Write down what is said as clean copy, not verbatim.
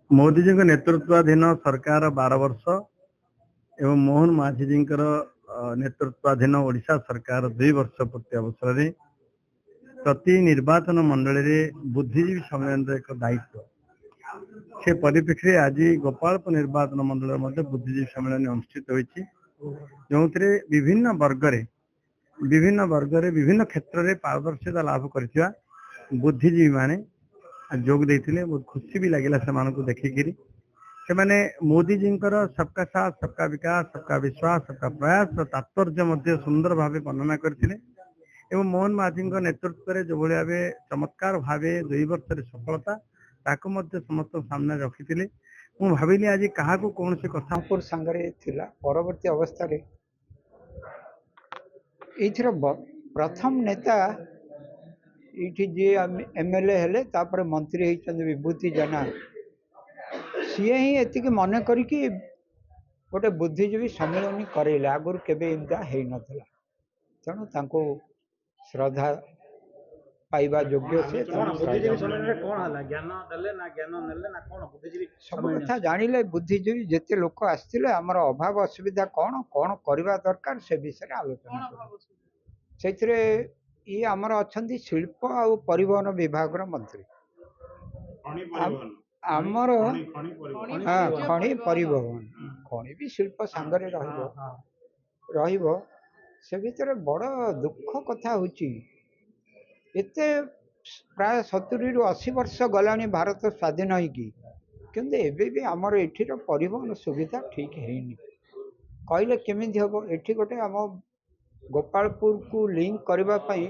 मोदी जी नेतृत्वाधीन सरकार 12 वर्ष एवं मोहन माझी जी नेतृत्वाधीन ओडिशा सरकार 2 वर्ष पूर्ति अवसर में प्रति निर्वाचन मंडल में बुद्धिजीवी सम्मेलन एक दायित्व से परिप्रेक्षी आज गोपालपुर निर्वाचन मंडल में बुद्धिजीवी सम्मेलन अनुष्ठित होती जो विभिन्न वर्ग विभिन्न क्षेत्र में पारदर्शिता लाभ कर बुद्धिजीवी माने जोग देते बहुत खुशी भी लगे से देखिकी से माने मोदी जी सबका साथ सबका विकास सबका विश्वास सबका प्रयास तात्पर्य सुंदर भाव वर्णना करते एवं मोहन माझी नेतृत्व में जो भाव चमत्कार भाव 2 वर्ष सफलता ताको समस्त सामने रखी मु भाविली आज क्या कौन से कथा सांगरे थिला परवर्ती अवस्था ये प्रथम नेता ये जी एमएलए हेले तापर मंत्री होती विभूति जना सी ही एति मन करी गोटे बुद्धिजीवी सम्मेलन करेला आगुरी केबे इनका है नथला तेणु तांको श्रद्धा पाइबा योग्य से सब कथा जानिले बुद्धिजीवी जेते लोक आसथिले हमर अभाव असुविधा कौन कौन करबा दरकार से विषय आलोचना से ये आमर अच्छा शिल्प आ परिवहन विभाग मंत्री आमर हाँ खनि परिवहन खनि भी शिल्प सांगरे रहिबो से भितर बड़ दुख कथा होची एते प्राय 70 रु 80 वर्ष गलानी भारत स्वाधीन होगी किंतु एबे भी आमर एठीर परिवहन सुविधा ठीक हैनी कहले केमिति हबो एठी गोटे आम गोपालपुर को लिंक करबा पई